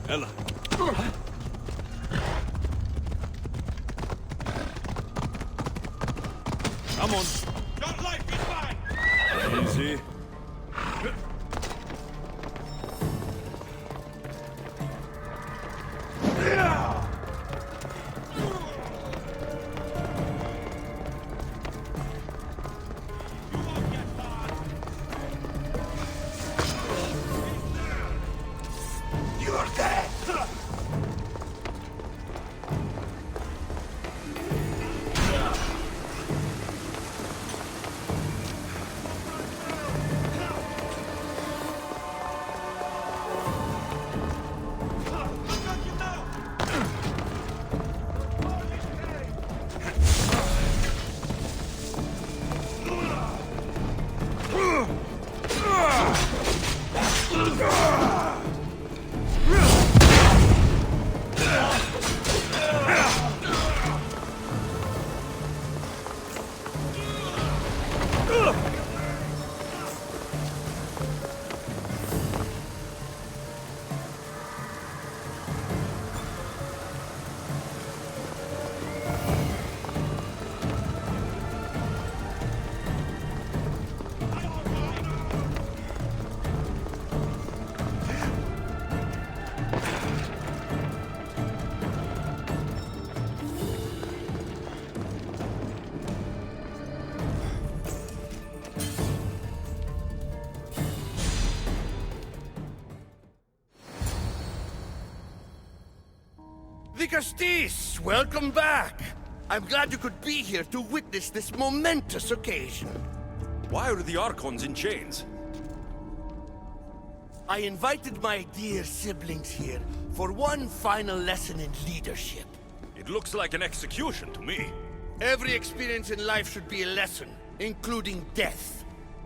Ella. Come on. Your life is mine! Easy. You won't get far! You're dead! Vicastis, welcome back. I'm glad you could be here to witness this momentous occasion. Why are the Archons in chains? I invited my dear siblings here for one final lesson in leadership. It looks like an execution to me. Every experience in life should be a lesson, including death.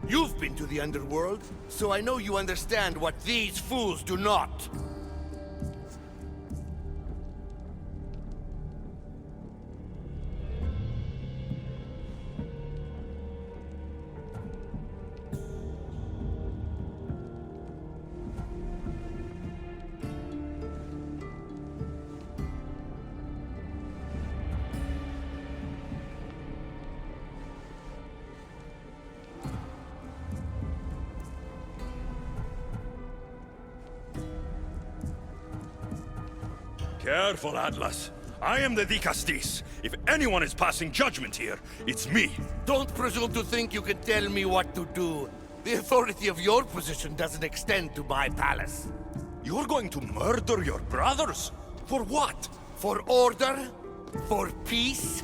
You've been to the underworld, so I know you understand what these fools do not. Careful, Atlas. I am the Vicastis. If anyone is passing judgment here, it's me. Don't presume to think you can tell me what to do. The authority of your position doesn't extend to my palace. You're going to murder your brothers? For what? For order, for peace,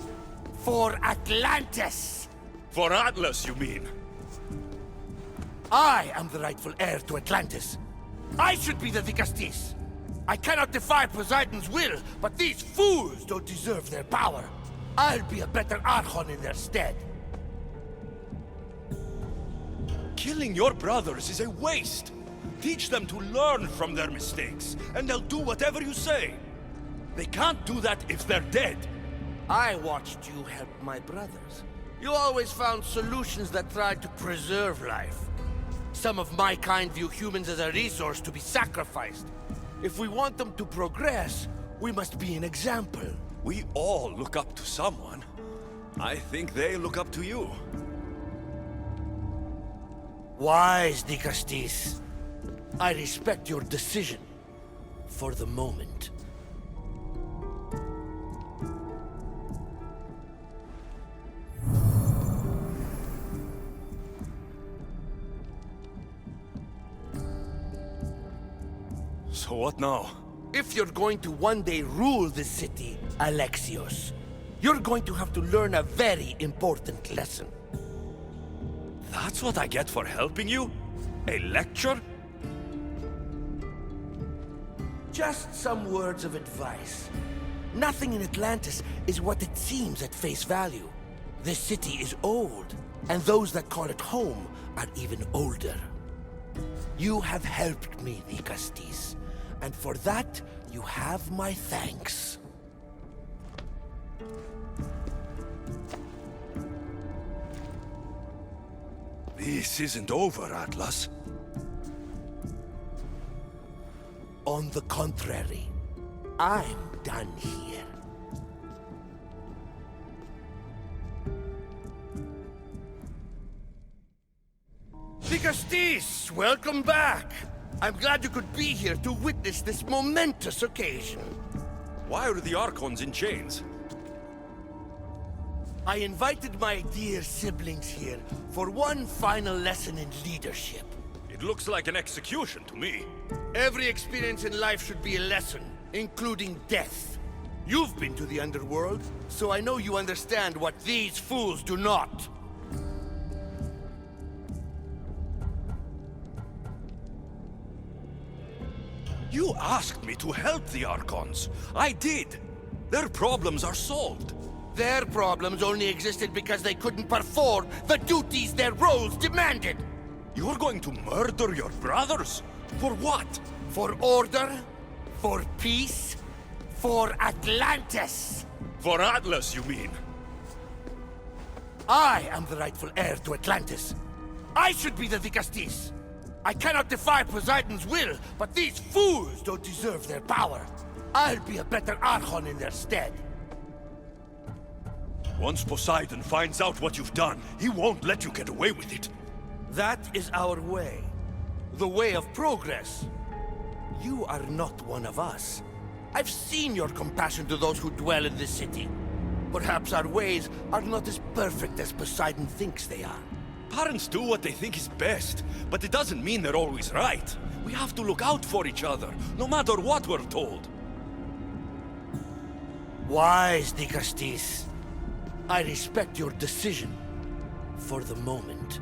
for Atlantis. For Atlas, you mean? I am the rightful heir to Atlantis. I should be the Vicastis. I cannot defy Poseidon's will, but these fools don't deserve their power. I'll be a better Archon in their stead. Killing your brothers is a waste. Teach them to learn from their mistakes, and they'll do whatever you say. They can't do that if they're dead. I watched you help my brothers. You always found solutions that tried to preserve life. Some of my kind view humans as a resource to be sacrificed. If we want them to progress, we must be an example. We all look up to someone. I think they look up to you. Wise, Vicastis. I respect your decision. For the moment. So what now? If you're going to one day rule this city, Alexios, you're going to have to learn a very important lesson. That's what I get for helping you? A lecture? Just some words of advice. Nothing in Atlantis is what it seems at face value. This city is old, and those that call it home are even older. You have helped me, Vicastis, and for that, you have my thanks. This isn't over, Atlas. On the contrary, I'm done here. Vigastis, welcome back. I'm glad you could be here to witness this momentous occasion. Why are the Archons in chains? I invited my dear siblings here for one final lesson in leadership. It looks like an execution to me. Every experience in life should be a lesson, including death. You've been to the underworld, so I know you understand what these fools do not. You asked me to help the Archons. I did. Their problems are solved. Their problems only existed because they couldn't perform the duties their roles demanded. You're going to murder your brothers? For what? For order, for peace, for Atlantis. For Atlas, you mean? I am the rightful heir to Atlantis. I should be the Vigastis. I cannot defy Poseidon's will, but these fools don't deserve their power. I'll be a better Archon in their stead. Once Poseidon finds out what you've done, he won't let you get away with it. That is our way. The way of progress. You are not one of us. I've seen your compassion to those who dwell in this city. Perhaps our ways are not as perfect as Poseidon thinks they are. Parents do what they think is best, but it doesn't mean they're always right. We have to look out for each other, no matter what we're told. Wise, Vigastis. I respect your decision. For the moment.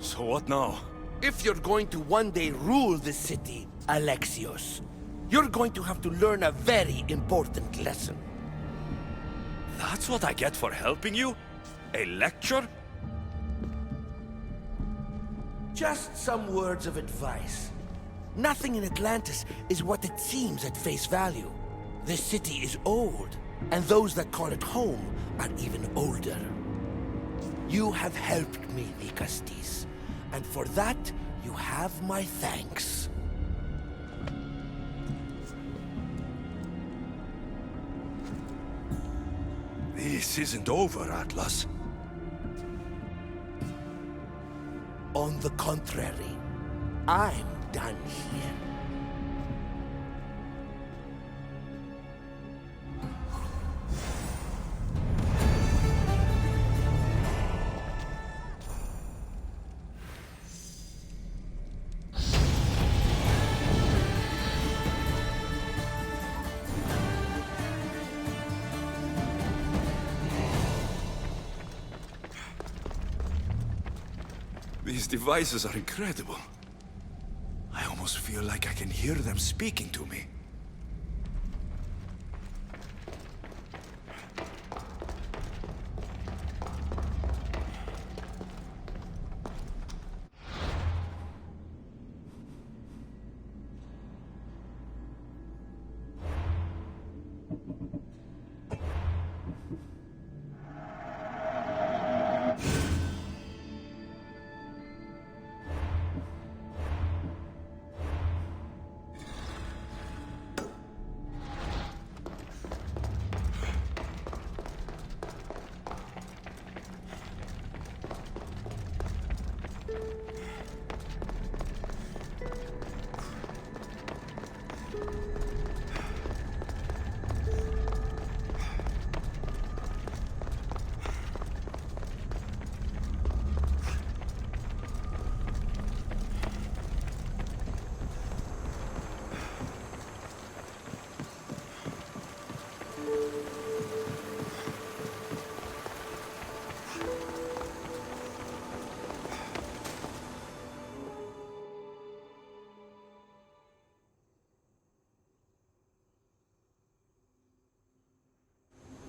So what now? If you're going to one day rule this city, Alexios, you're going to have to learn a very important lesson. That's what I get for helping you? A lecture? Just some words of advice. Nothing in Atlantis is what it seems at face value. This city is old, and those that call it home are even older. You have helped me, Vigastis, and for that, you have my thanks. This isn't over, Atlas. On the contrary, I'm done here. These devices are incredible. I almost feel like I can hear them speaking to me.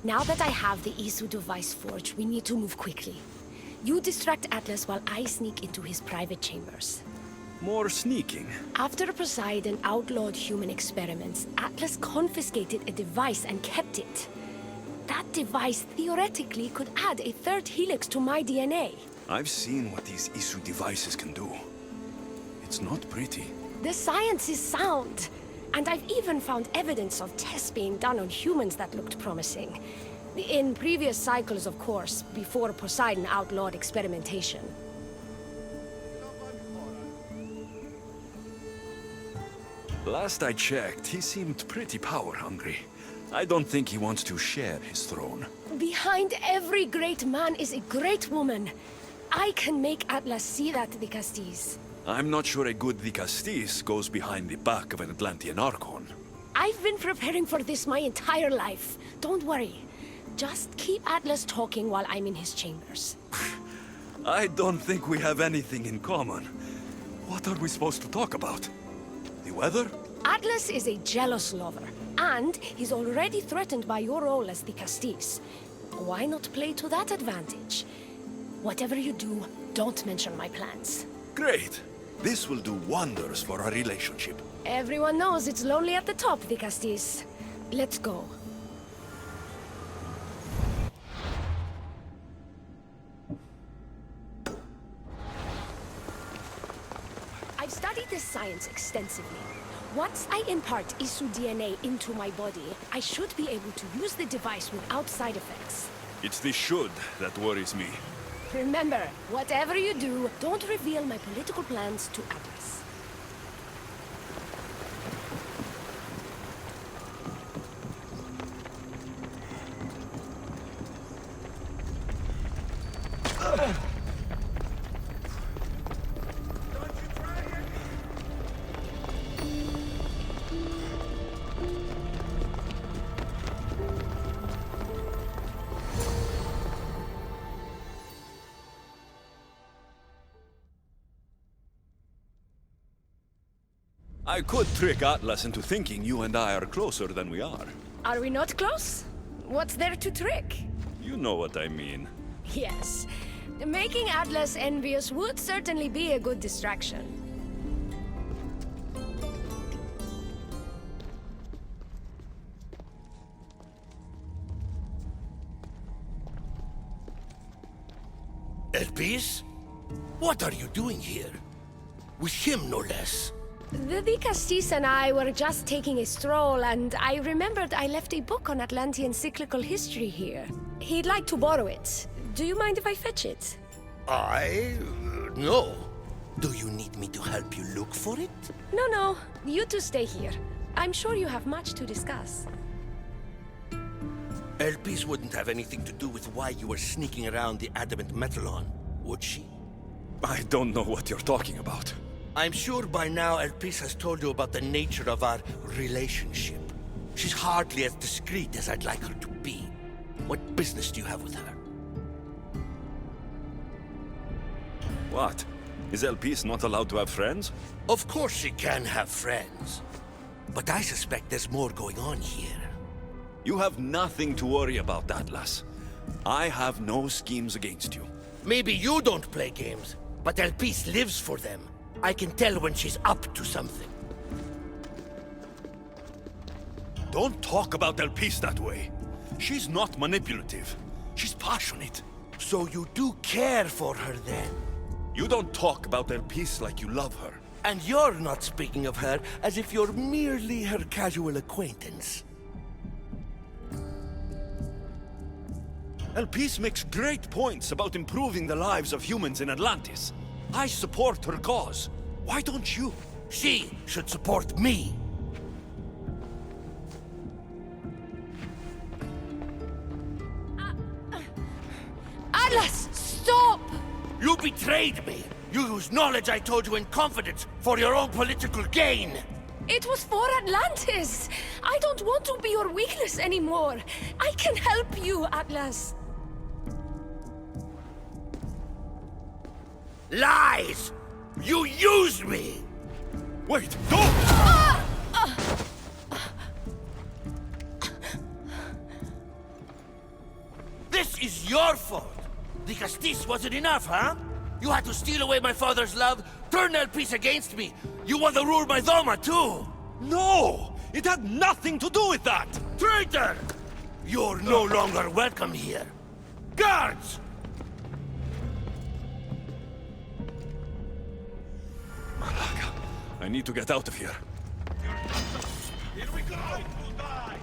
Now that I have the Isu device forged, we need to move quickly. You distract Atlas while I sneak into his private chambers. More sneaking. After Poseidon outlawed human experiments, Atlas confiscated a device and kept it. That device theoretically could add a third helix to my DNA. I've seen what these Isu devices can do. It's not pretty. The science is sound. And I've even found evidence of tests being done on humans that looked promising. In previous cycles, of course, before Poseidon outlawed experimentation. Last I checked, he seemed pretty power-hungry. I don't think he wants to share his throne. Behind every great man is a great woman. I can make Atlas see that, the Castis. I'm not sure a good Vicastis goes behind the back of an Atlantean Archon. I've been preparing for this my entire life. Don't worry. Just keep Atlas talking while I'm in his chambers. I don't think we have anything in common. What are we supposed to talk about? The weather? Atlas is a jealous lover, and he's already threatened by your role as the Castis. Why not play to that advantage? Whatever you do, don't mention my plans. Great. This will do wonders for our relationship. Everyone knows it's lonely at the top, the Castis. Let's go. I've studied this science extensively. Once I impart Isu DNA into my body, I should be able to use the device without side effects. It's the should that worries me. Remember, whatever you do, don't reveal my political plans to Atlas. I could trick Atlas into thinking you and I are closer than we are. Are we not close? What's there to trick? You know what I mean. Yes. Making Atlas envious would certainly be a good distraction. Elpis? What are you doing here? With him, no less. The Castis and I were just taking a stroll, and I remembered I left a book on Atlantean cyclical history here. He'd like to borrow it. Do you mind if I fetch it? No. Do you need me to help you look for it? No. You two stay here. I'm sure you have much to discuss. Elpis wouldn't have anything to do with why you were sneaking around the adamant Metallon, would she? I don't know what you're talking about. I'm sure by now Elpis has told you about the nature of our relationship. She's hardly as discreet as I'd like her to be. What business do you have with her? What? Is Elpis not allowed to have friends? Of course she can have friends. But I suspect there's more going on here. You have nothing to worry about, Atlas. I have no schemes against you. Maybe you don't play games, but Elpis lives for them. I can tell when she's up to something. Don't talk about Elpis that way. She's not manipulative. She's passionate. So you do care for her then? You don't talk about Elpis like you love her. And you're not speaking of her as if you're merely her casual acquaintance. Elpis makes great points about improving the lives of humans in Atlantis. I support her cause. Why don't you? She should support me. Atlas, stop! You betrayed me. You used knowledge I told you in confidence for your own political gain. It was for Atlantis! I don't want to be your weakness anymore. I can help you, Atlas. Lies! You used me! Wait, don't! This is your fault! The Castis wasn't enough, huh? You had to steal away my father's love, turn their peace against me. You want to rule my Doma, too! No! It had nothing to do with that! Traitor! You're no longer welcome here. Guards! Malaga, I need to get out of here. Here we go! We'll die!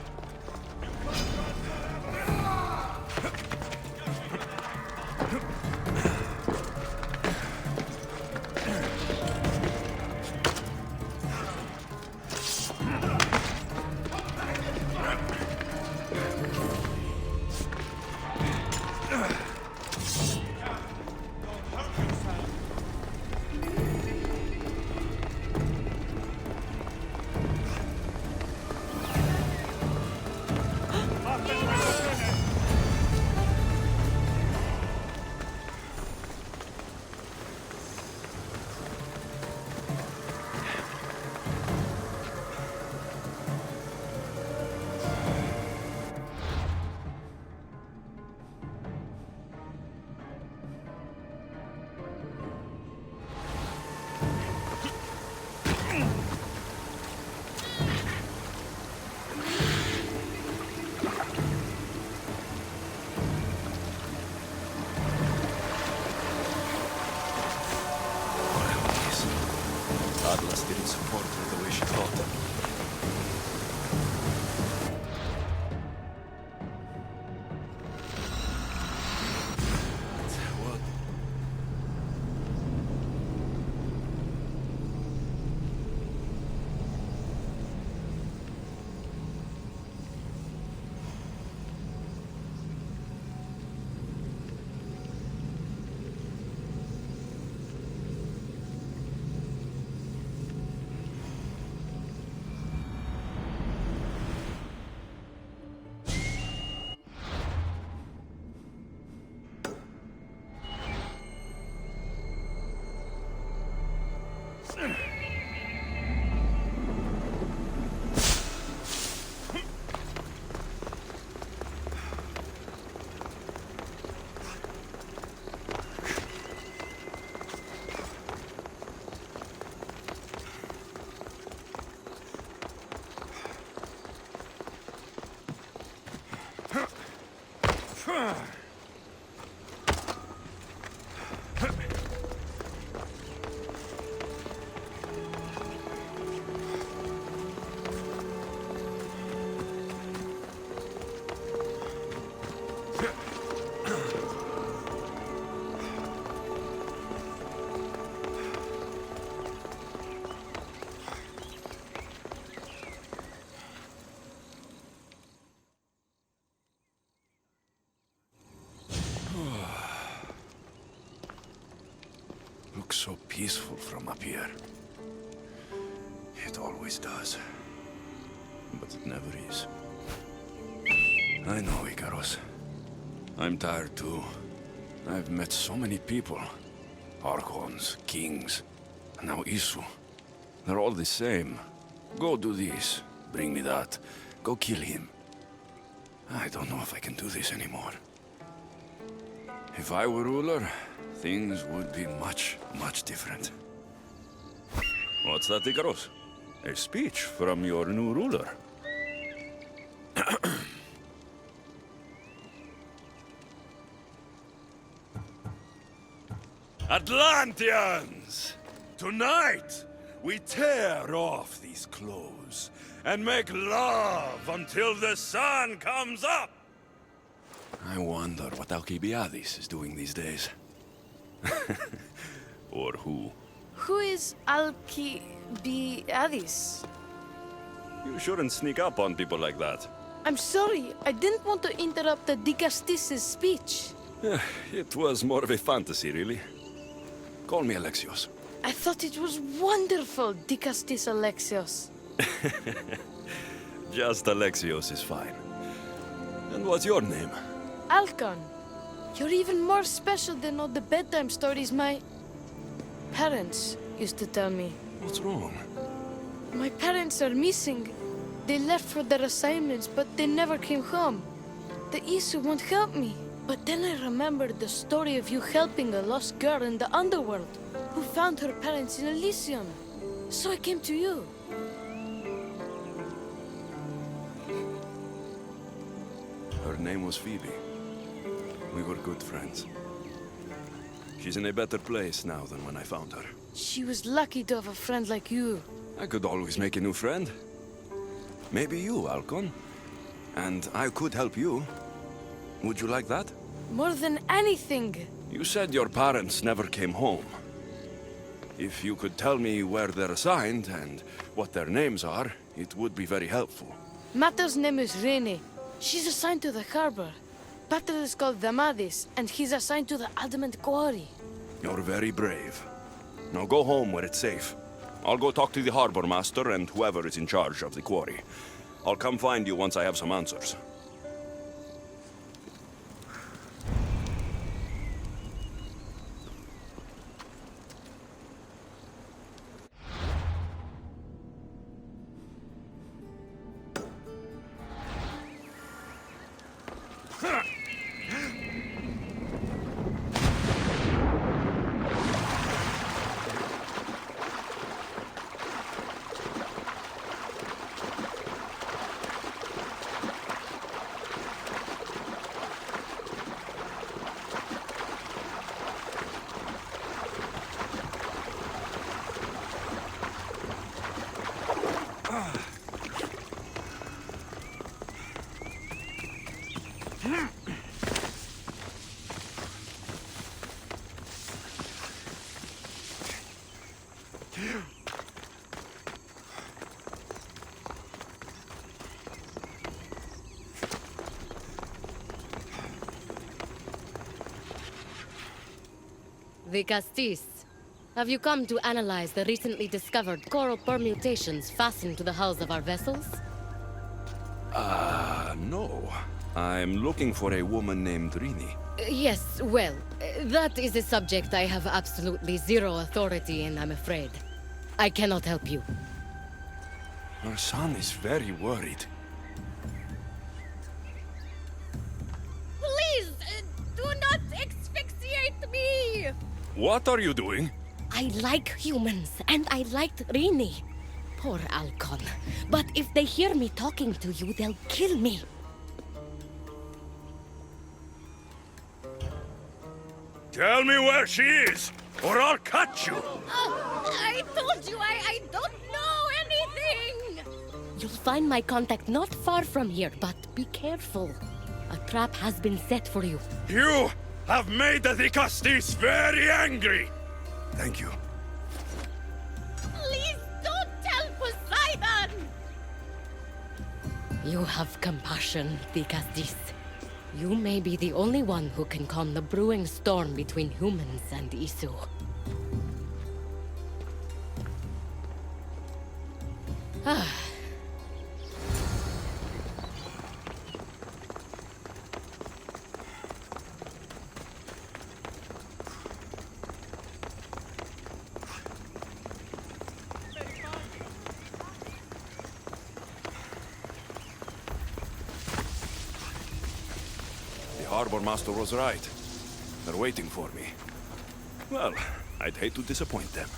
Atlas didn't support her the way she thought. What? Looks so peaceful from up here. It always does. But it never is. I know, Ikaros. I'm tired too. I've met so many people. Archons, kings, and now Isu. They're all the same. Go do this, bring me that. Go kill him. I don't know if I can do this anymore. If I were ruler, things would be much, much different. What's that, Ikaros? A speech from your new ruler. Atlanteans! Tonight, we tear off these clothes and make love until the sun comes up! I wonder what Alcibiades is doing these days. Or who. Who is Alcibiades? You shouldn't sneak up on people like that. I'm sorry, I didn't want to interrupt the Dicastis' speech. It was more of a fantasy, really. Call me Alexios. I thought it was wonderful, Dicastis Alexios. Just Alexios is fine. And what's your name? Alcon, you're even more special than all the bedtime stories my parents used to tell me. What's wrong? My parents are missing. They left for their assignments, but they never came home. The Isu won't help me. But then I remembered the story of you helping a lost girl in the underworld, who found her parents in Elysium. So I came to you. Her name was Phoebe. We were good friends. She's in a better place now than when I found her. She was lucky to have a friend like you. I could always make a new friend. Maybe you, Alcon. And I could help you. Would you like that? More than anything. You said your parents never came home. If you could tell me where they're assigned and what their names are, it would be very helpful. Mata's name is Rene. She's assigned to the harbor. Pater is called Damadis, and he's assigned to the Adamant Quarry. You're very brave. Now go home where it's safe. I'll go talk to the harbor master and whoever is in charge of the quarry. I'll come find you once I have some answers. The Castis. Have you come to analyze the recently discovered coral permutations fastened to the hulls of our vessels? No. I'm looking for a woman named Rini. Yes, well, that is a subject I have absolutely zero authority in, I'm afraid. I cannot help you. Our son is very worried. Please, do not asphyxiate me! What are you doing? I like humans, and I liked Rini. Poor Alcon. But if they hear me talking to you, they'll kill me. Tell me where she is, or I'll cut you! I told you I don't know anything! You'll find my contact not far from here, but be careful. A trap has been set for you. You have made the Castis very angry! Thank you. Please don't tell Poseidon! You have compassion, Castis. You may be the only one who can calm the brewing storm between humans and Isu. The harbor master was right. They're waiting for me. Well, I'd hate to disappoint them.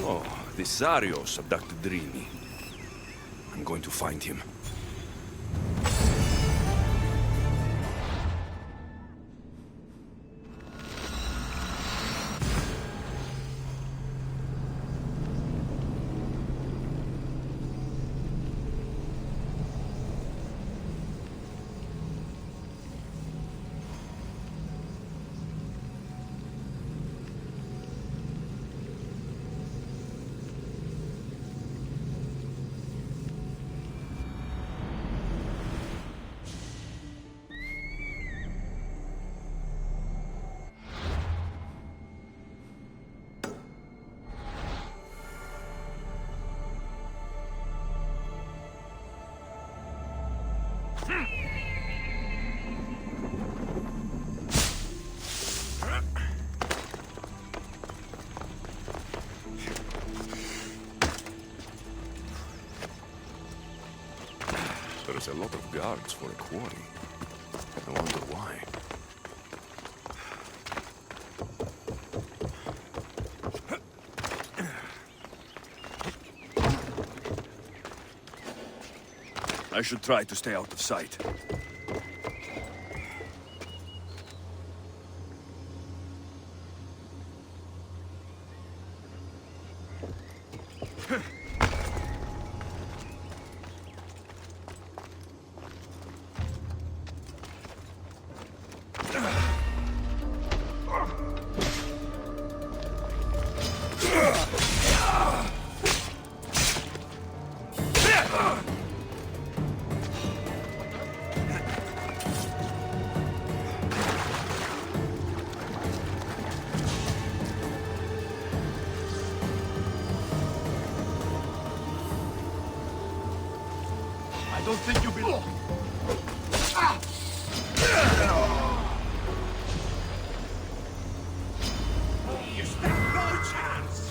So, the Sarios abducted Drini. I'm going to find him. There's a lot of guards for a quarry. I wonder why. I should try to stay out of sight. I don't think you belong. You stand no chance.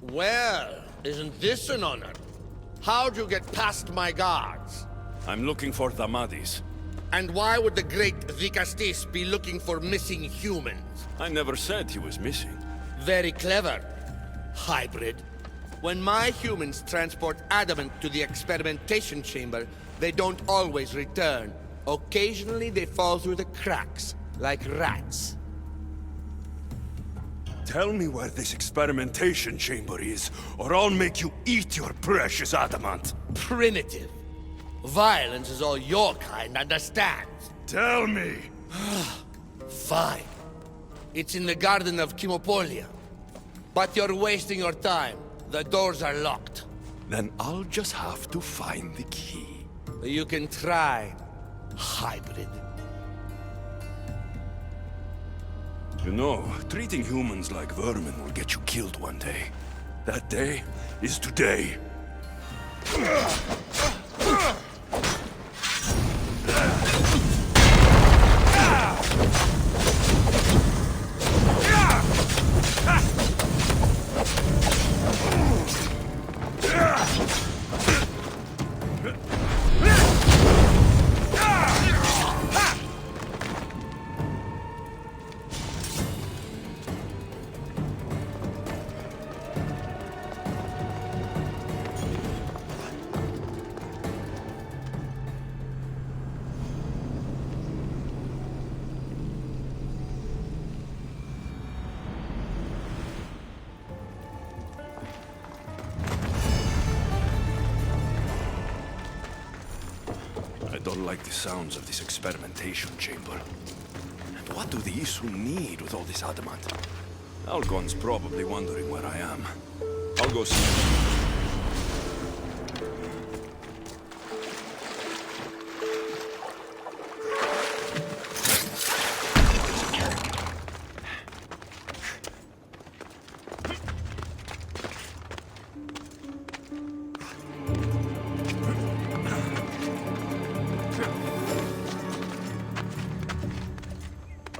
Well, isn't this an honor? How'd you get past my guards? I'm looking for Damadis. And why would the great Vicastis be looking for missing humans? I never said he was missing. Very clever. Hybrid. When my humans transport adamant to the experimentation chamber, they don't always return. Occasionally they fall through the cracks, like rats. Tell me where this experimentation chamber is, or I'll make you eat your precious adamant. Primitive. Violence is all your kind understands. Tell me! Fine. It's in the garden of Kimopolia. But you're wasting your time. The doors are locked. Then I'll just have to find the key. You can try, hybrid. You know, treating humans like vermin will get you killed one day. That day is today. I don't like the sounds of this experimentation chamber. And what do the Isu need with all this adamant? Algon's probably wondering where I am. I'll go see.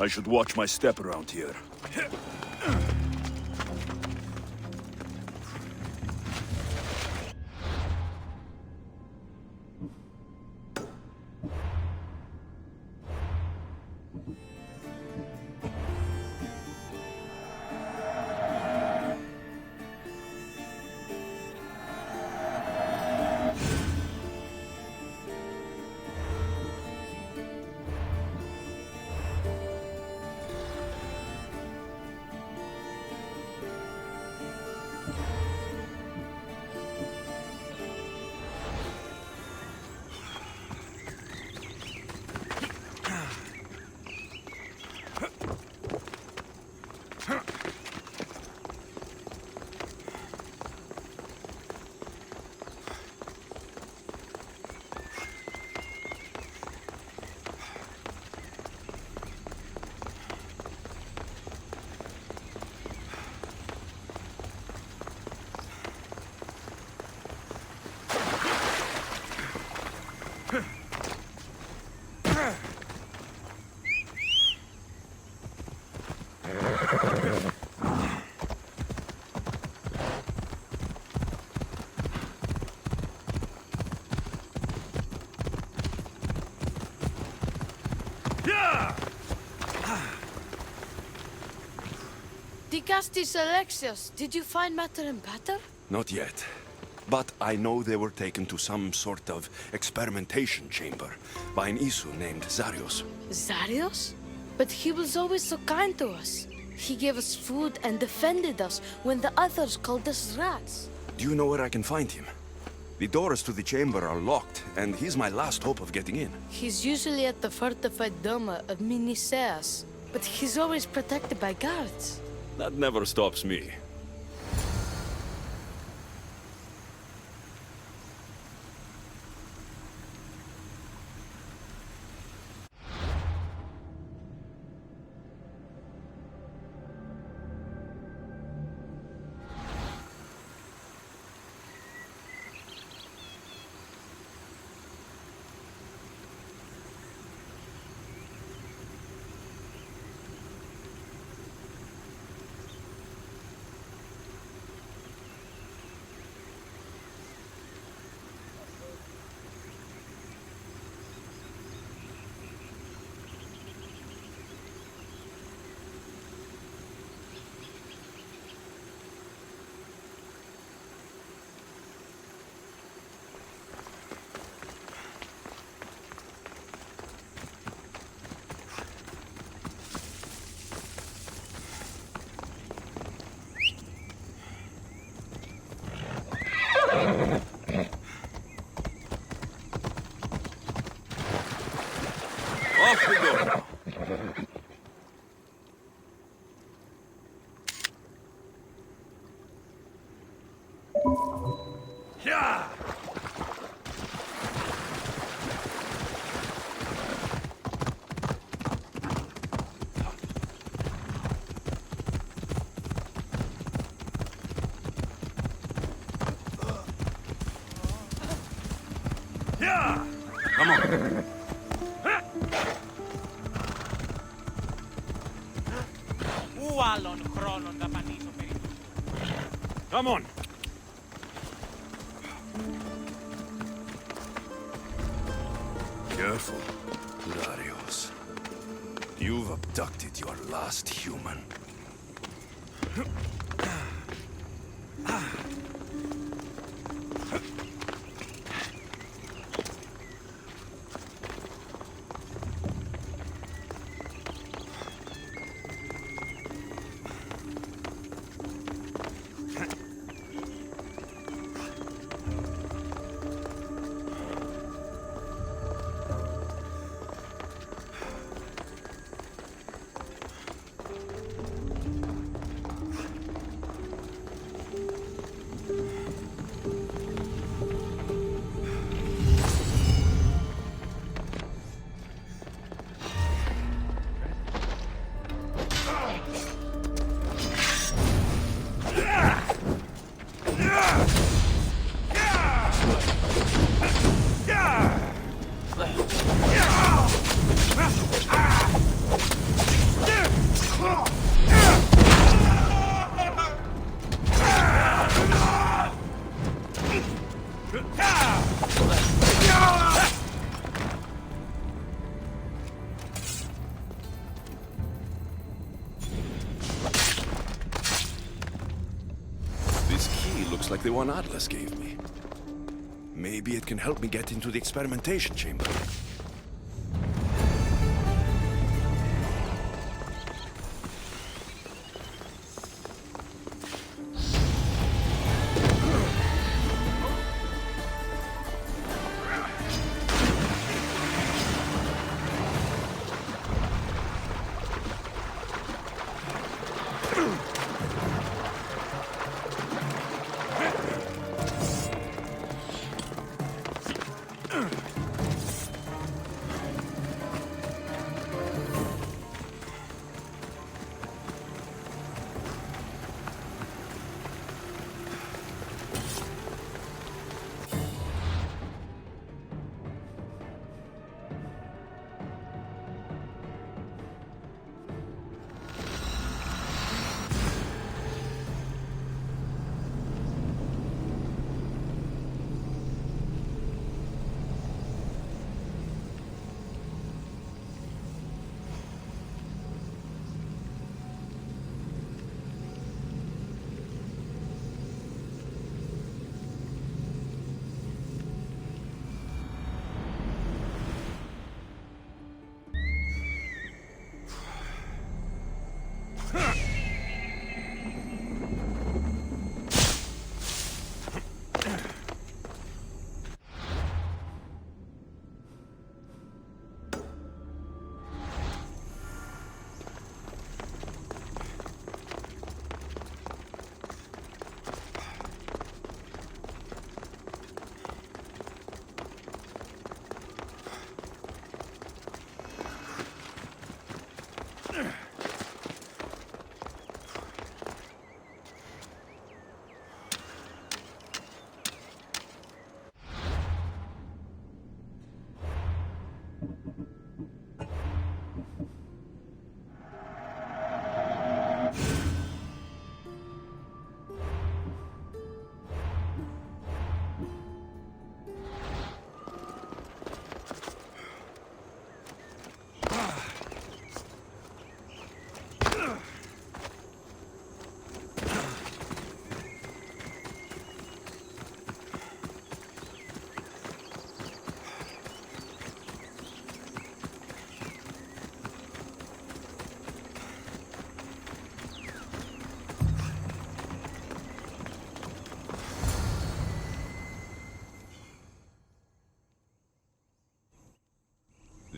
I should watch my step around here. Dicastis Alexios, did you find matter and batter? Not yet. But I know they were taken to some sort of experimentation chamber by an Isu named Zarios. Zarios? But he was always so kind to us. He gave us food and defended us when the others called us rats. Do you know where I can find him? The doors to the chamber are locked, and he's my last hope of getting in. He's usually at the fortified Doma of Miniseas, but he's always protected by guards. That never stops me. Yeah! Yeah! Come on. Ualon chronon da paniso per Come on. Careful, Darius. You've abducted your last human. This key looks like the one Atlas gave me. Maybe it can help me get into the experimentation chamber.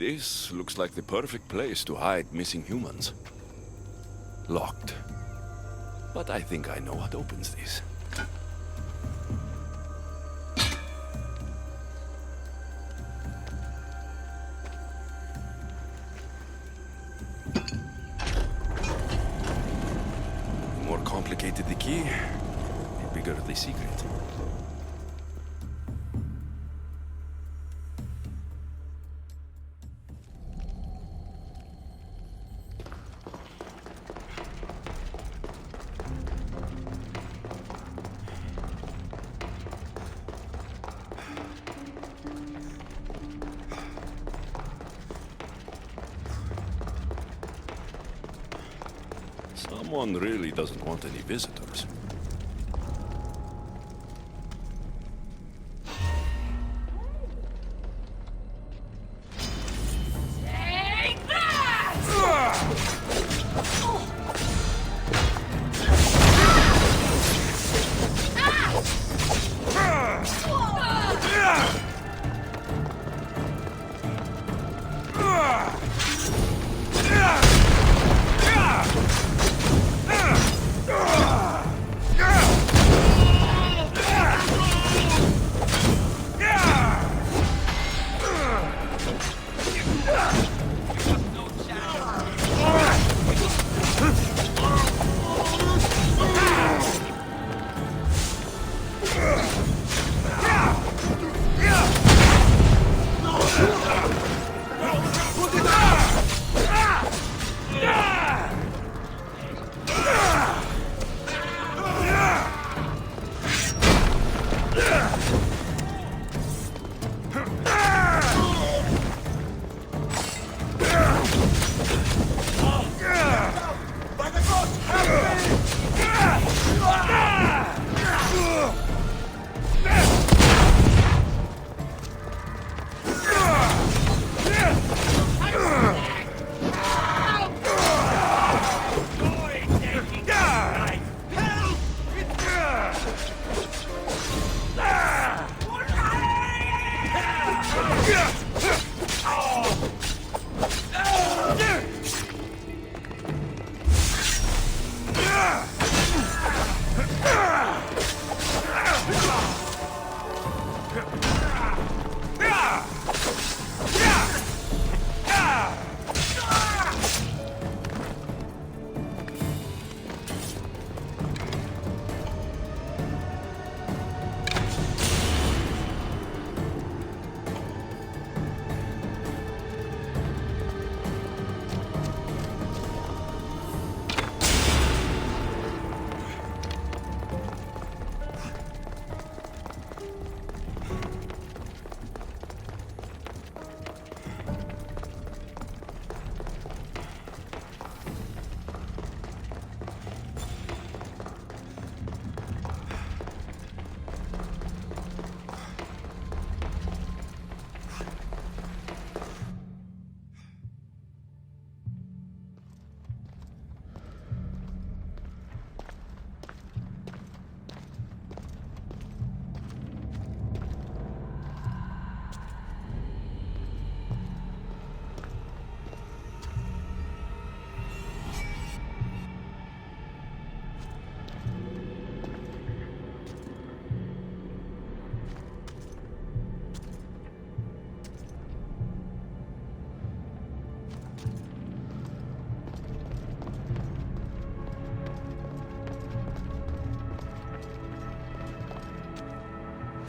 This looks like the perfect place to hide missing humans. Locked. But I think I know what opens this. complicated the key, the bigger the secret. Someone really doesn't want any visitors.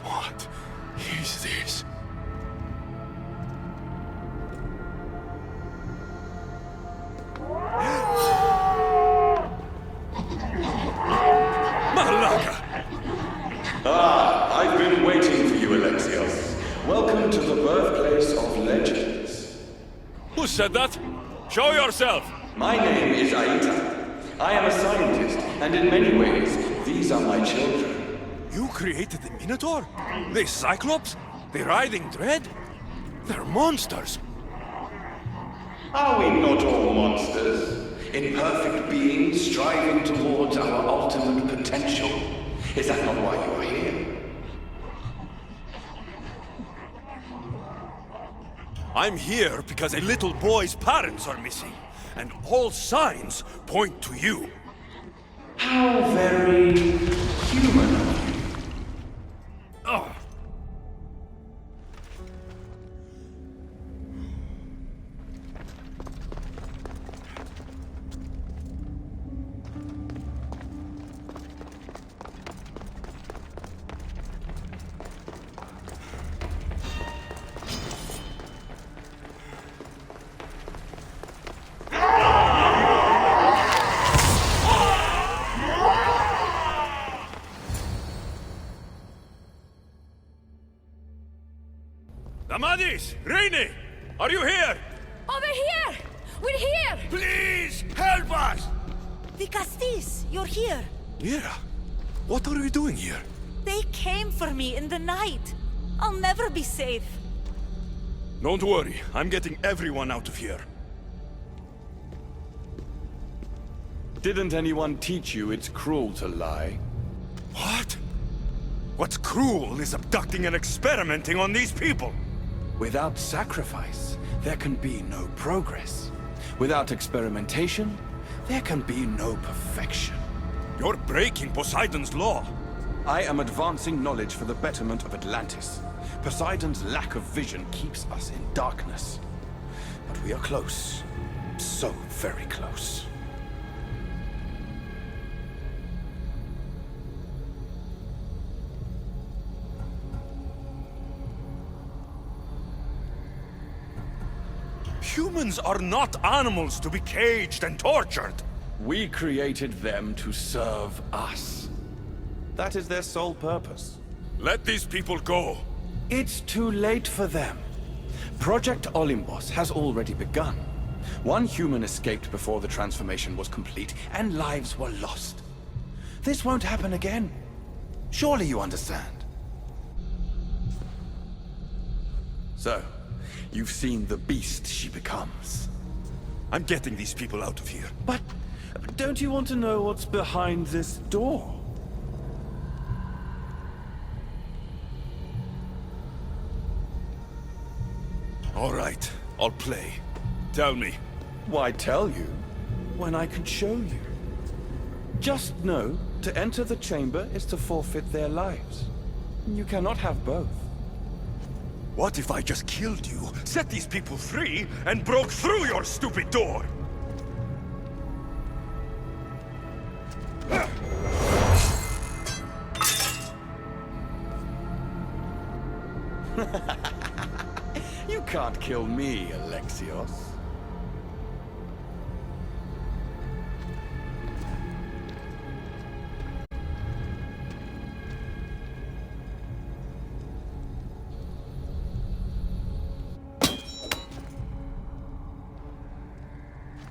What is this? Malaka! Ah, I've been waiting for you, Alexios. Welcome to the birthplace of legends. Who said that? Show yourself! My name is Aita. I am a scientist, and in many ways, these are my children. You created the Minotaur? The Cyclops? The Writhing Dread? They're monsters! Are we not all monsters? Imperfect beings striving towards our ultimate potential. Is that not why you are here? I'm here because a little boy's parents are missing, and all signs point to you. How very human of you. Ugh. Hades! Rainy! Are you here? Over here! We're here! Please, help us! The Castis, you're here. Mira, what are you doing here? They came for me in the night. I'll never be safe. Don't worry, I'm getting everyone out of here. Didn't anyone teach you it's cruel to lie? What? What's cruel is abducting and experimenting on these people. Without sacrifice, there can be no progress. Without experimentation, there can be no perfection. You're breaking Poseidon's law. I am advancing knowledge for the betterment of Atlantis. Poseidon's lack of vision keeps us in darkness. But we are close. So very close. Humans are not animals to be caged and tortured. We created them to serve us. That is their sole purpose. Let these people go. It's too late for them. Project Olympus has already begun. One human escaped before the transformation was complete, and lives were lost. This won't happen again. Surely you understand. So, you've seen the beast she becomes. I'm getting these people out of here. But don't you want to know what's behind this door? All right, I'll play. Tell me. Why tell you when I can show you? Just know, to enter the chamber is to forfeit their lives. You cannot have both. What if I just killed you, set these people free, and broke through your stupid door? You can't kill me, Alexios.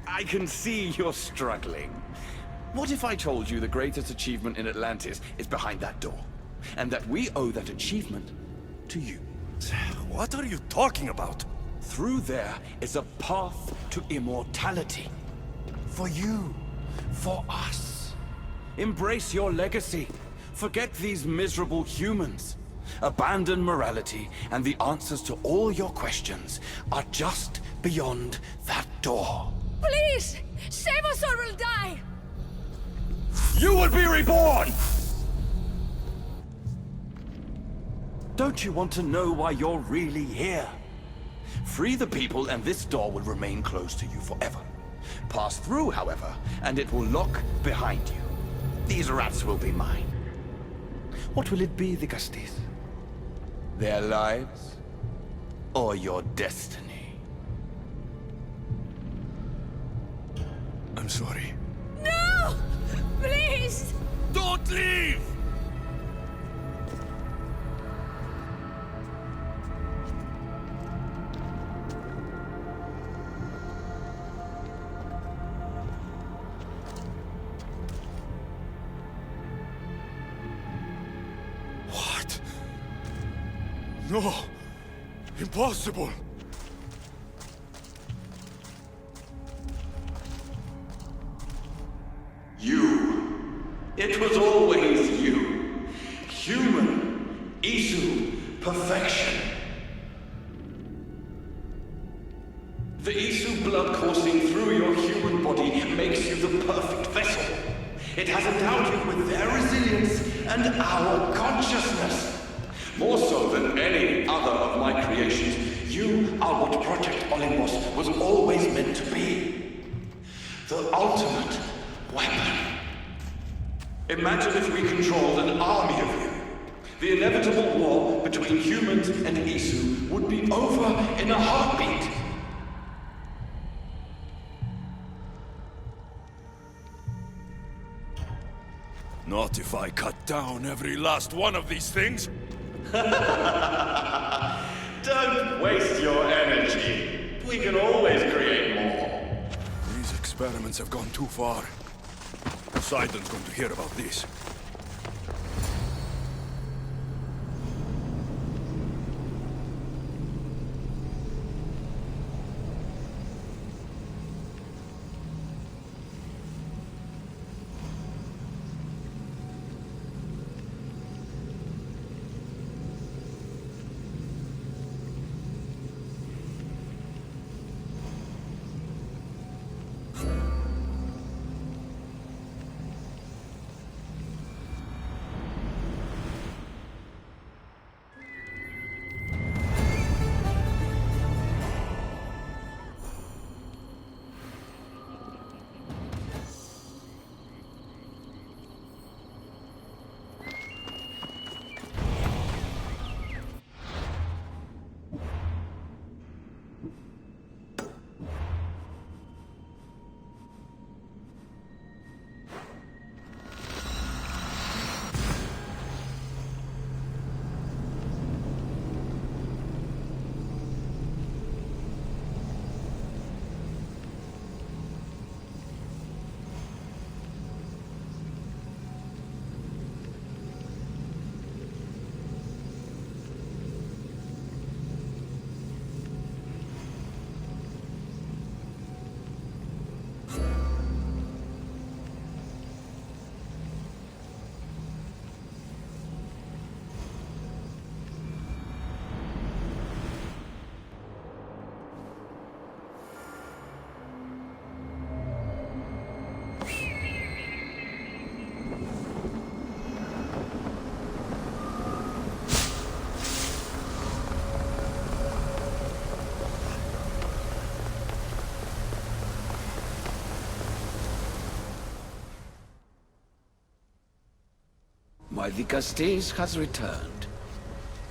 I can see you're struggling. What if I told you the greatest achievement in Atlantis is behind that door? And that we owe that achievement to you? What are you talking about? Through there is a path to immortality. For you. For us. Embrace your legacy. Forget these miserable humans. Abandon morality, and the answers to all your questions are just beyond that door. Please! Save us or we'll die! You will be reborn! Don't you want to know why you're really here? Free the people and this door will remain closed to you forever. Pass through, however, and it will lock behind you. These rats will be mine. What will it be, the Castis? Their lives? Or your destiny? I'm sorry. No! Please! Don't leave! What? No! Impossible! You. It was always you. Human. Isu. Perfection. The Isu blood coursing through your human body makes you the perfect vessel. It has endowed you with their resilience and our consciousness. More so than any other of my creations, you are what Project Olympus was always meant to be. The ultimate weapon. Imagine if we controlled an army of you. The inevitable war between humans and Isu would be over in a heartbeat. Not if I cut down every last one of these things. Don't waste your energy. We can always create more. These experiments have gone too far. Poseidon's going to hear about this. My Vicastes has returned.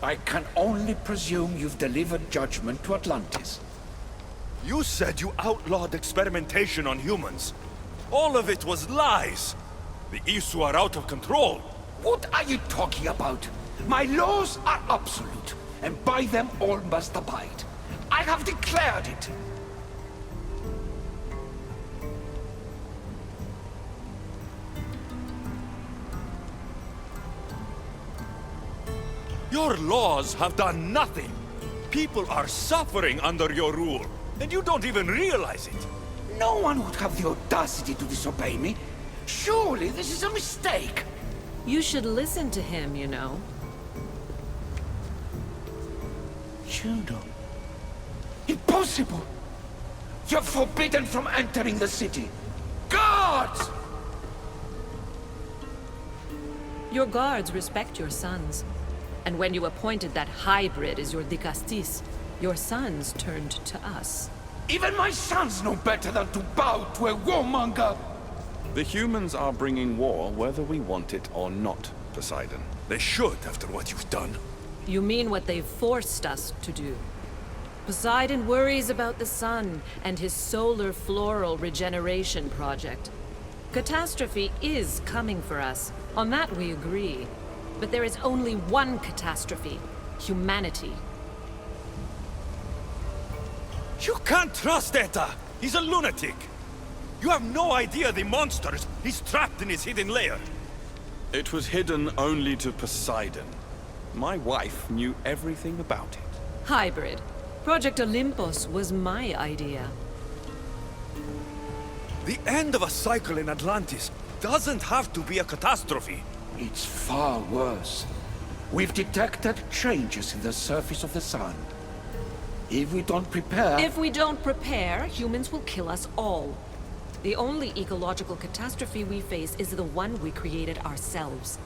I can only presume you've delivered judgment to Atlantis. You said you outlawed experimentation on humans. All of it was lies. The Isu are out of control. What are you talking about? My laws are absolute, and by them all must abide. I have declared it. Your laws have done nothing. People are suffering under your rule, and you don't even realize it. No one would have the audacity to disobey me. Surely this is a mistake. You should listen to him, you know. Juno. Impossible! You're forbidden from entering the city. Guards! Your guards respect your sons. And when you appointed that hybrid as your Dicastis, your sons turned to us. Even my sons know better than to bow to a warmonger! The humans are bringing war whether we want it or not, Poseidon. They should, after what you've done. You mean what they've forced us to do. Poseidon worries about the sun and his solar floral regeneration project. Catastrophe is coming for us. On that we agree. But there is only one catastrophe. Humanity. You can't trust Eta! He's a lunatic! You have no idea the monsters he's trapped in his hidden lair! It was hidden only to Poseidon. My wife knew everything about it. Hybrid. Project Olympus was my idea. The end of a cycle in Atlantis doesn't have to be a catastrophe. It's far worse. We've detected changes in the surface of the sun. If we don't prepare... If we don't prepare, humans will kill us all. The only ecological catastrophe we face is the one we created ourselves.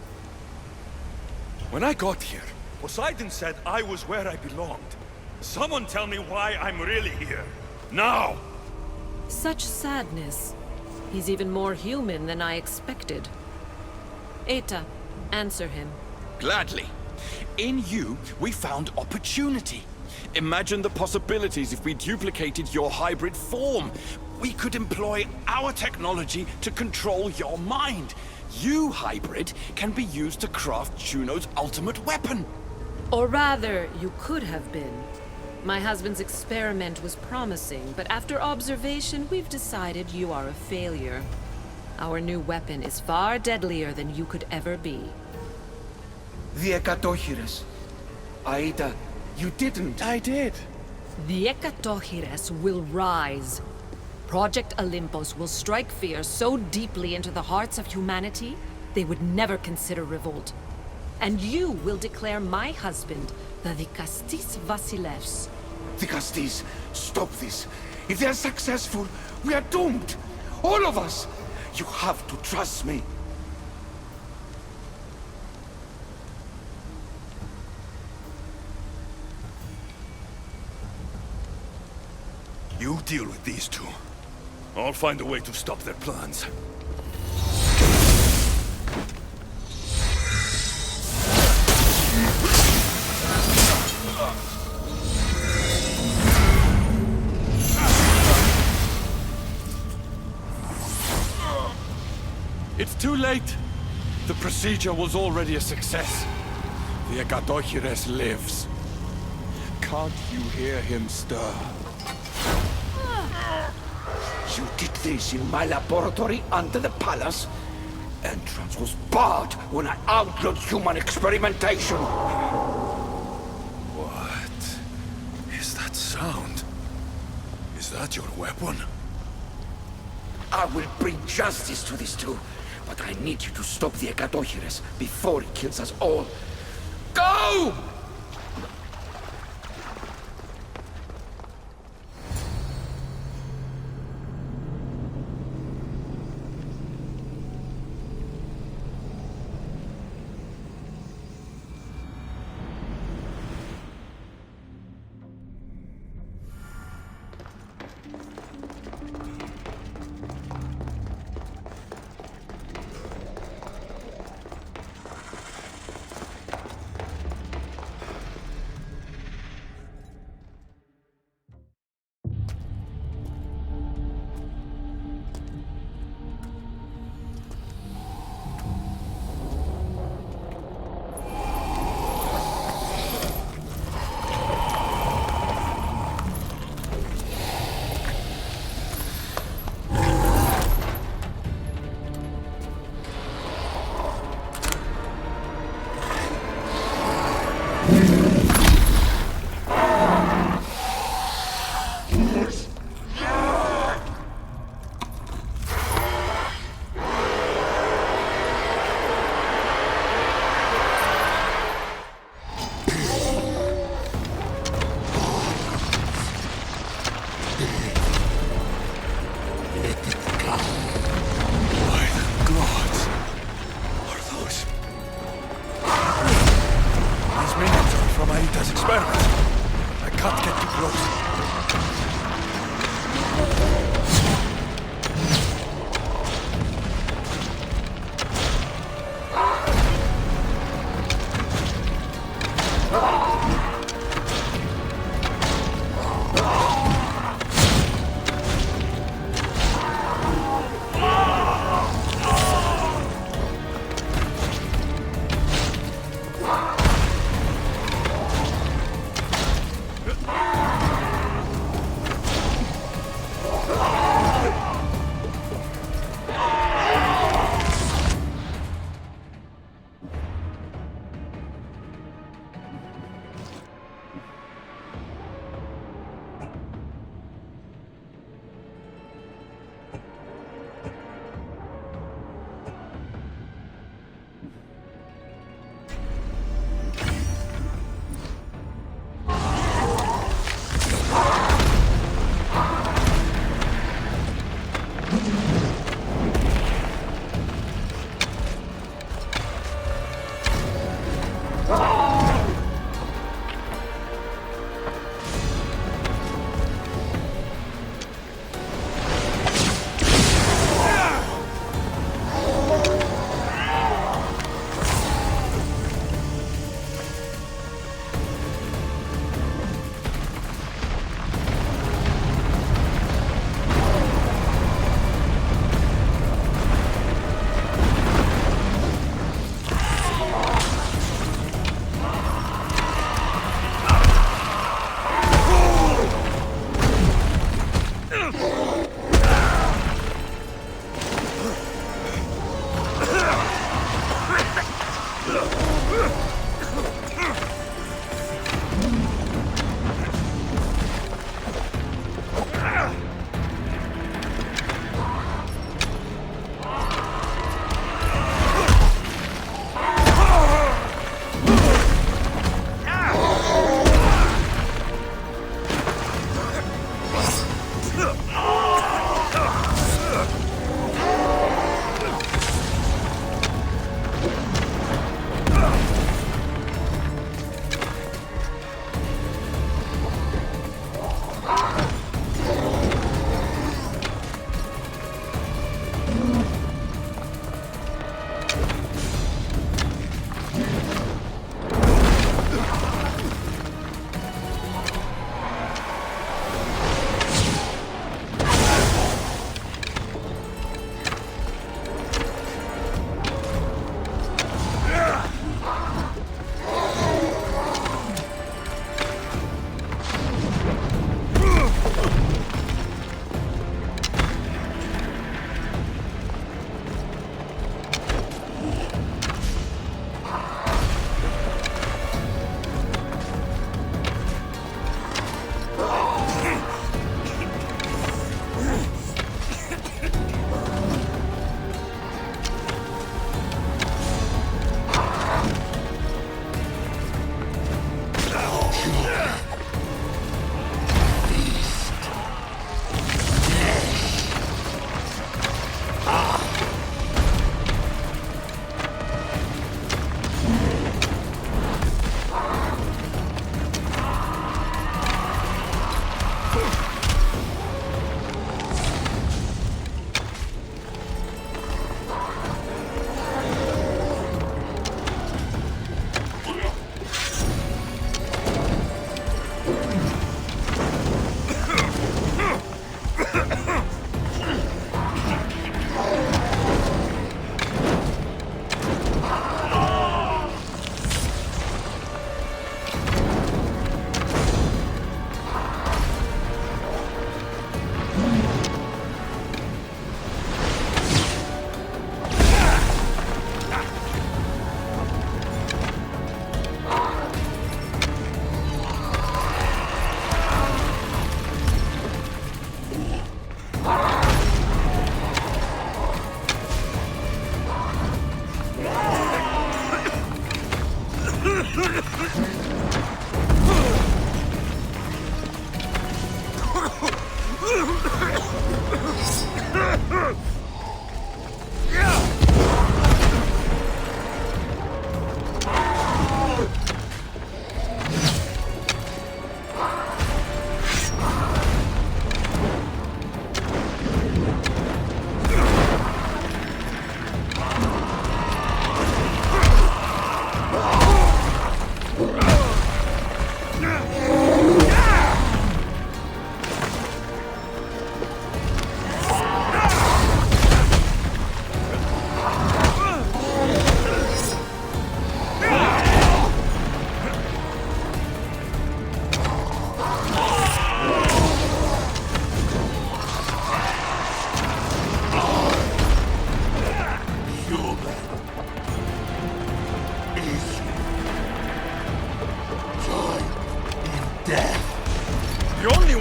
When I got here, Poseidon said I was where I belonged. Someone tell me why I'm really here. Now! Such sadness. He's even more human than I expected. Eta, answer him. Gladly. In you, we found opportunity. Imagine the possibilities if we duplicated your hybrid form. We could employ our technology to control your mind. You, hybrid, can be used to craft Juno's ultimate weapon. Or rather, you could have been. My husband's experiment was promising, but after observation, we've decided you are a failure. Our new weapon is far deadlier than you could ever be. The Ekatohires. Aida, you didn't. I did. The Ekatohires will rise. Project Olympus will strike fear so deeply into the hearts of humanity, they would never consider revolt. And you will declare my husband the Vikastis Vasilevs. Vikastis, stop this. If they are successful, we are doomed. All of us. You have to trust me. You deal with these two. I'll find a way to stop their plans. It's too late. The procedure was already a success. The Ekatohires lives. Can't you hear him stir? You did this in my laboratory under the palace. Entrance was barred when I outlawed human experimentation. What is that sound? Is that your weapon? I will bring justice to these two, but I need you to stop the Ekatohires before it kills us all. Go!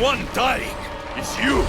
one dying is you.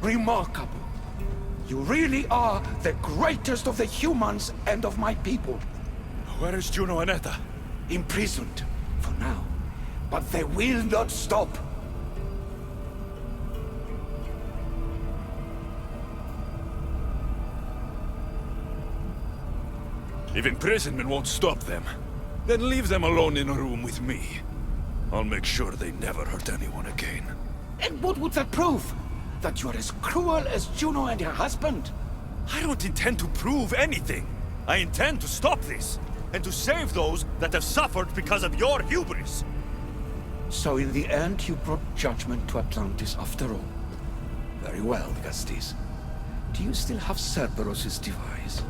Remarkable. You really are the greatest of the humans and of my people. Where is Juno and Etta? Imprisoned, for now. But they will not stop. If imprisonment won't stop them, then leave them alone in a room with me. I'll make sure they never hurt anyone again. And what would that prove? That you're as cruel as Juno and her husband? I don't intend to prove anything. I intend to stop this, and to save those that have suffered because of your hubris. So in the end, you brought judgment to Atlantis after all. Very well, Gastis. Do you still have Cerberus' device?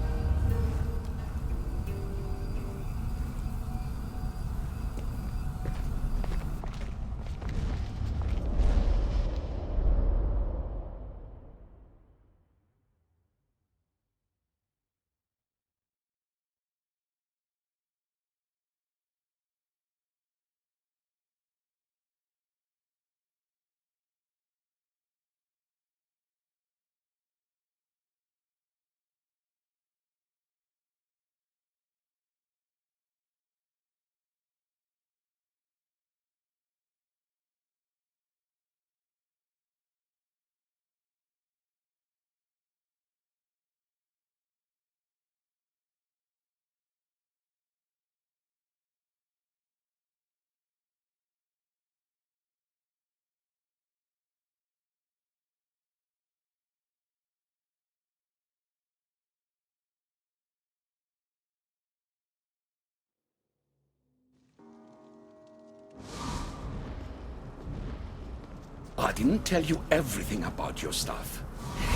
I didn't tell you everything about your stuff.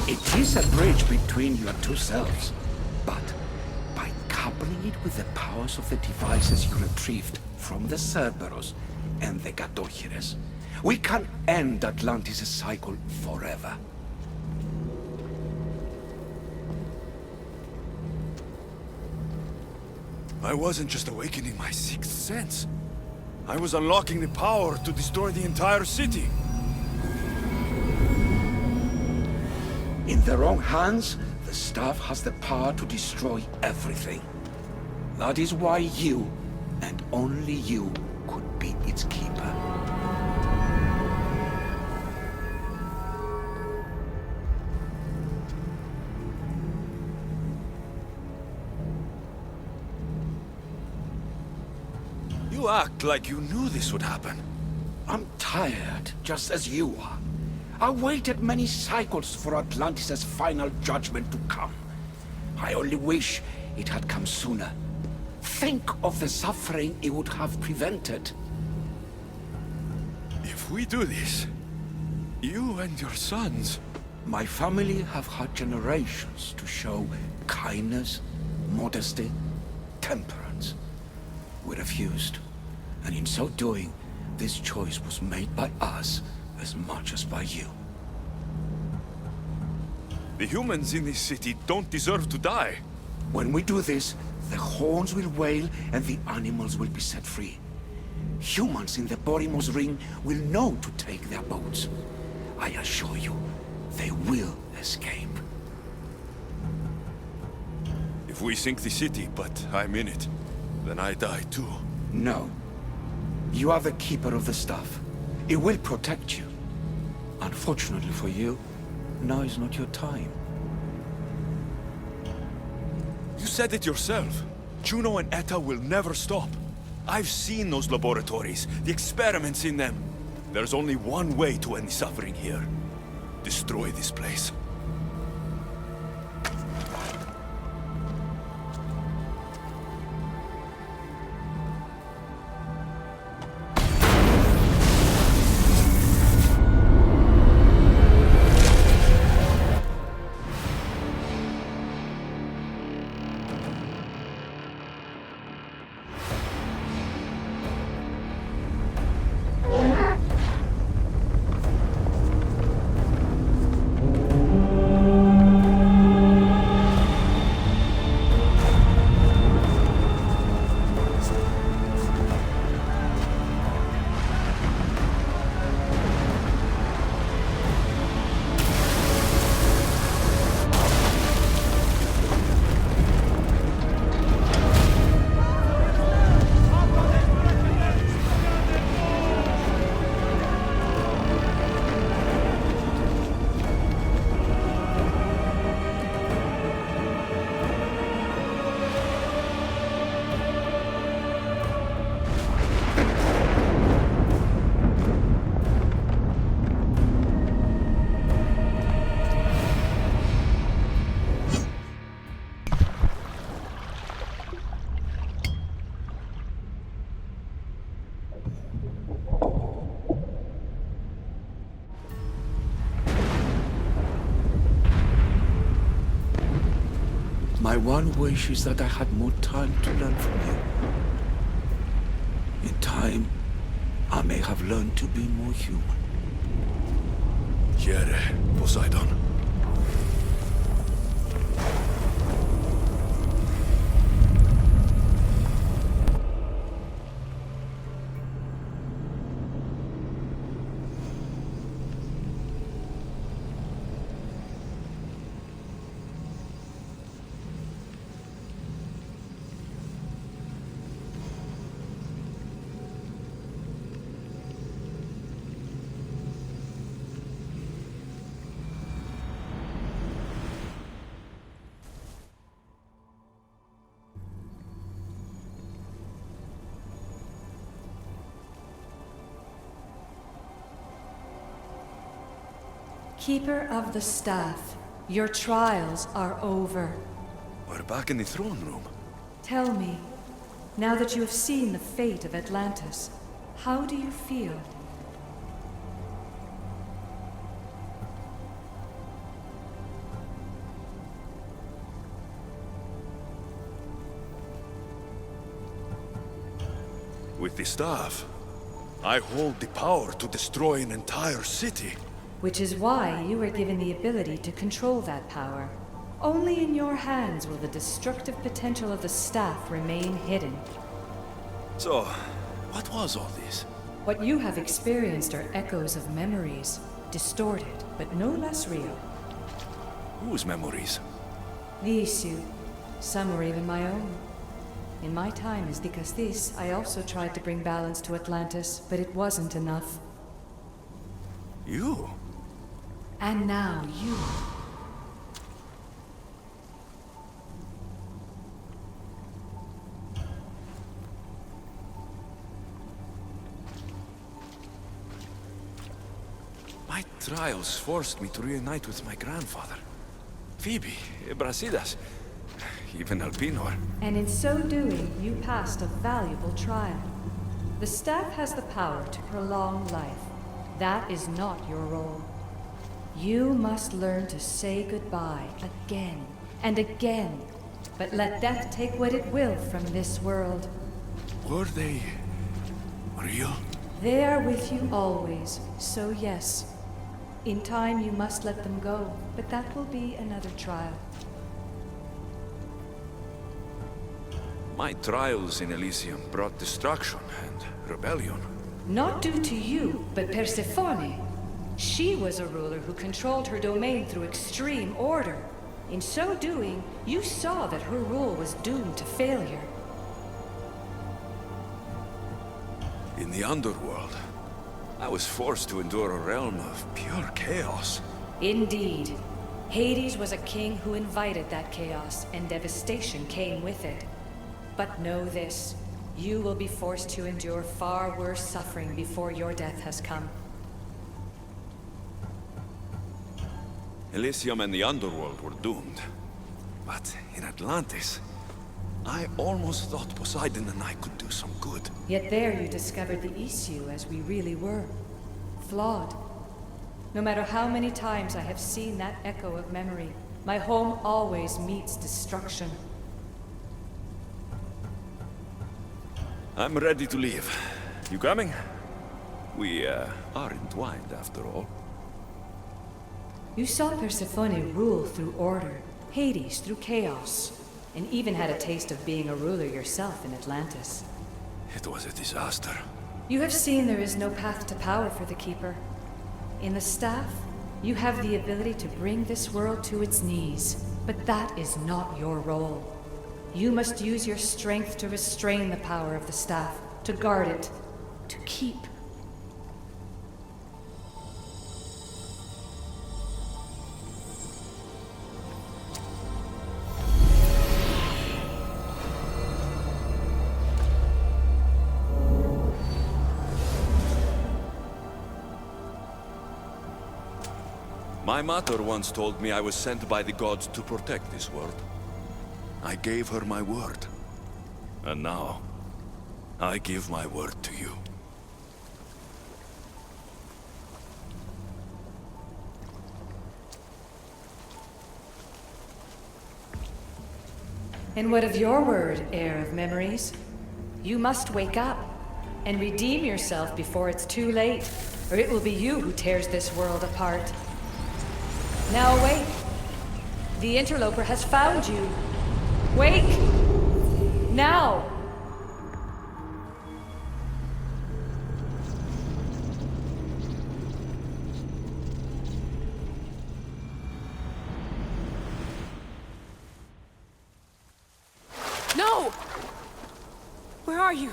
It is a bridge between your two selves. But by coupling it with the powers of the devices you retrieved from the Cerberus and the Gatochires, we can end Atlantis' cycle forever. I wasn't just awakening my sixth sense. I was unlocking the power to destroy the entire city. In the wrong hands, the staff has the power to destroy everything. That is why you, and only you, could be its keeper. You act like you knew this would happen. I'm tired, just as you are. I waited many cycles for Atlantis' final judgment to come. I only wish it had come sooner. Think of the suffering it would have prevented. If we do this, you and your sons... My family have had generations to show kindness, modesty, temperance. We refused, and in so doing, this choice was made by us as much as by you. The humans in this city don't deserve to die. When we do this, the horns will wail and the animals will be set free. Humans in the Borymos Ring will know to take their boats. I assure you, they will escape. If we sink the city, but I'm in it, then I die too. No. You are the keeper of the stuff. It will protect you. Unfortunately for you, now is not your time. You said it yourself. Juno and Etta will never stop. I've seen those laboratories, the experiments in them. There's only one way to end the suffering here. Destroy this place. one wish is that I had more time to learn from you. In time, I may have learned to be more human. Here, Poseidon. Keeper of the Staff, your trials are over. We're back in the throne room. Tell me, now that you have seen the fate of Atlantis, how do you feel? With the staff, I hold the power to destroy an entire city. Which is why you were given the ability to control that power. Only in your hands will the destructive potential of the staff remain hidden. So, what was all this? What you have experienced are echoes of memories, distorted, but no less real. Whose memories? The issue. Some were even my own. In my time as Dikastis, I also tried to bring balance to Atlantis, but it wasn't enough. You? And now you. My trials forced me to reunite with my grandfather. Phoebe, Brasidas, even Alpinor. And in so doing, you passed a valuable trial. The staff has the power to prolong life. That is not your role. You must learn to say goodbye again and again, but let death take what it will from this world. Were they real? They are with you always, so yes. In time you must let them go, but that will be another trial. My trials in Elysium brought destruction and rebellion. Not due to you, but Persephone. She was a ruler who controlled her domain through extreme order. In so doing, you saw that her rule was doomed to failure. In the underworld, I was forced to endure a realm of pure chaos. Indeed. Hades was a king who invited that chaos, and devastation came with it. But know this, you will be forced to endure far worse suffering before your death has come. Elysium and the underworld were doomed. But in Atlantis, I almost thought Poseidon and I could do some good. Yet there you discovered the issue as we really were. Flawed. No matter how many times I have seen that echo of memory, my home always meets destruction. I'm ready to leave. You coming? We, are entwined after all. You saw Persephone rule through order, Hades through chaos, and even had a taste of being a ruler yourself in Atlantis. It was a disaster. You have seen there is no path to power for the Keeper. In the staff, you have the ability to bring this world to its knees, but that is not your role. You must use your strength to restrain the power of the staff, to guard it, to keep. My mother once told me I was sent by the gods to protect this world. I gave her my word. And now, I give my word to you. And what of your word, heir of memories? You must wake up and redeem yourself before it's too late, or it will be you who tears this world apart. Now awake. The interloper has found you. Wake! Now! No! Where are you?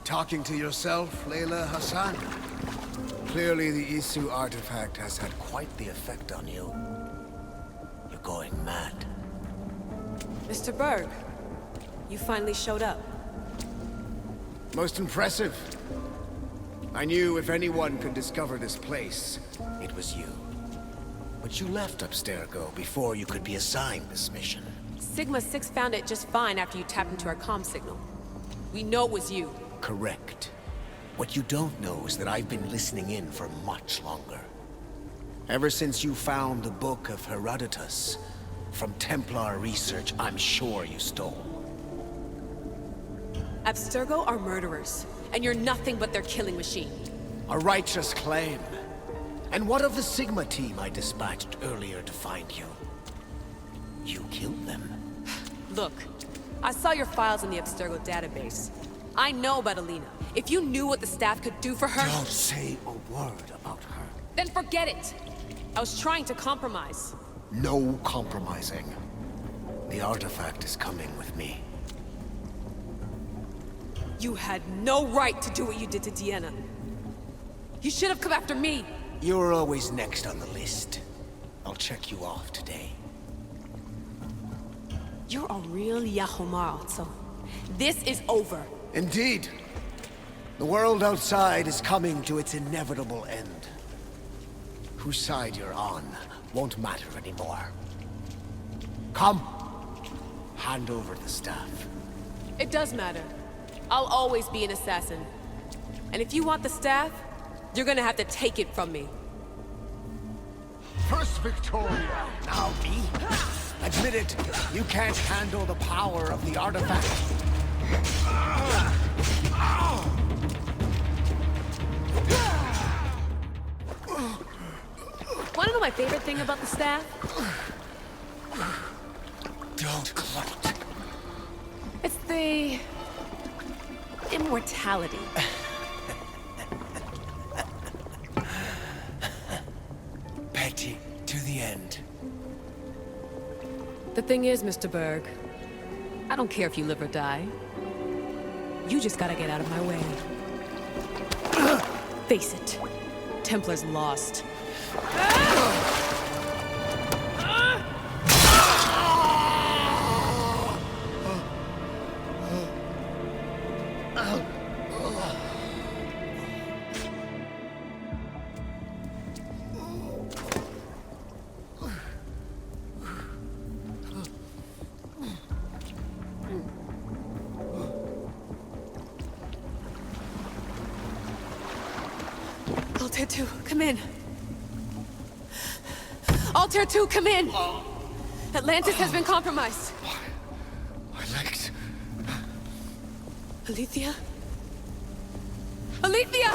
Talking to yourself, Layla Hassan? Clearly the Isu artifact has had quite the effect on you. You're going mad. Mr. Berg, you finally showed up. Most impressive. I knew if anyone could discover this place, it was you. But you left Abstergo before you could be assigned this mission. Sigma 6 found it just fine after you tapped into our comm signal. We know it was you. Correct. What you don't know is that I've been listening in for much longer. Ever since you found the Book of Herodotus, from Templar research I'm sure you stole. Abstergo are murderers, and you're nothing but their killing machine. A righteous claim. And what of the Sigma team I dispatched earlier to find you? You killed them. Look, I saw your files in the Abstergo database. I know about Alina. If you knew what the staff could do for her... Don't say a word about her. Then forget it! I was trying to compromise. No compromising. The artifact is coming with me. You had no right to do what you did to Deanna. You should have come after me! You're always next on the list. I'll check you off today. You're a real Yahomar, so this is over. Indeed. The world outside is coming to its inevitable end. Whose side you're on won't matter anymore. Come. Hand over the staff. It does matter. I'll always be an assassin. And if you want the staff, you're gonna have to take it from me. First Victoria, now me. Admit it, you can't handle the power of the artifact. Wanna know my favorite thing about the staff? Don't gloat. It's the... immortality. Petty to the end. The thing is, Mr. Berg, I don't care if you live or die. You just gotta get out of my way. Face it, Templar's lost. Altair 2, come in. Altair 2, come in! Atlantis has been compromised. I liked... Alethea? Alethea!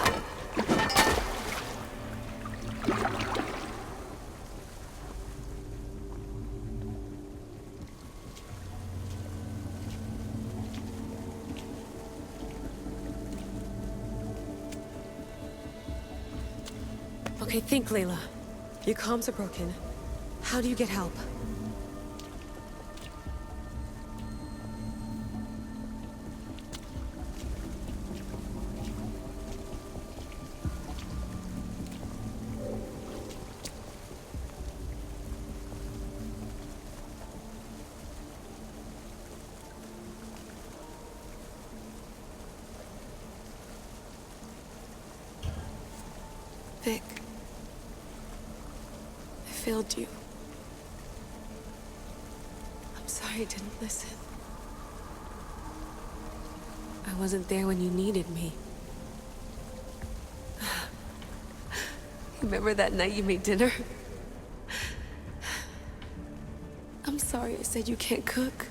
Okay, think, Layla. Your comms are broken. How do you get help? Vic. I failed you. I'm sorry I didn't listen. I wasn't there when you needed me. Remember that night you made dinner? I'm sorry I said you can't cook.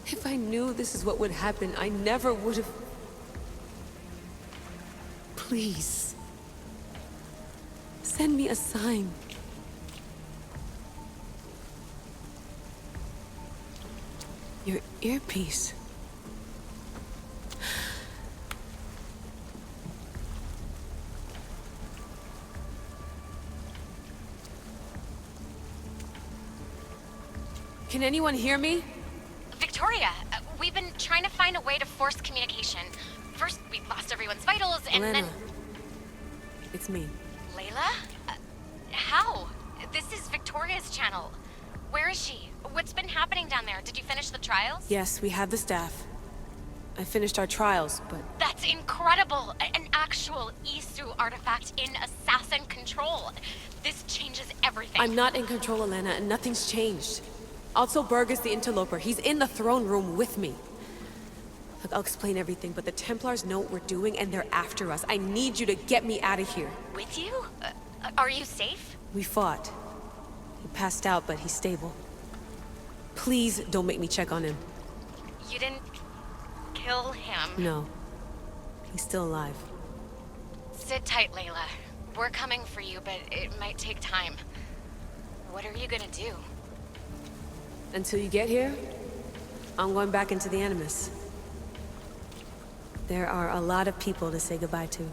If I knew this is what would happen, I never would have... Please. Send me a sign. Your earpiece. Can anyone hear me? Victoria, we've been trying to find a way to force communication. First, we lost everyone's vitals, and Elena. then... It's me. Layla? How? This is Victoria's channel. Where is she? What's been happening down there? Did you finish the trials? Yes, we have the staff. I finished our trials, but... That's incredible! An actual Isu artifact in assassin control. This changes everything. I'm not in control, Elena, and nothing's changed. Also, Berg is the interloper. He's in the throne room with me. Look, I'll explain everything, but the Templars know what we're doing, and they're after us. I need you to get me out of here. With you? Are you safe? We fought. He passed out, but he's stable. Please don't make me check on him. You didn't... kill him? No. He's still alive. Sit tight, Layla. We're coming for you, but it might take time. What are you gonna do? Until you get here, I'm going back into the Animus. There are a lot of people to say goodbye to.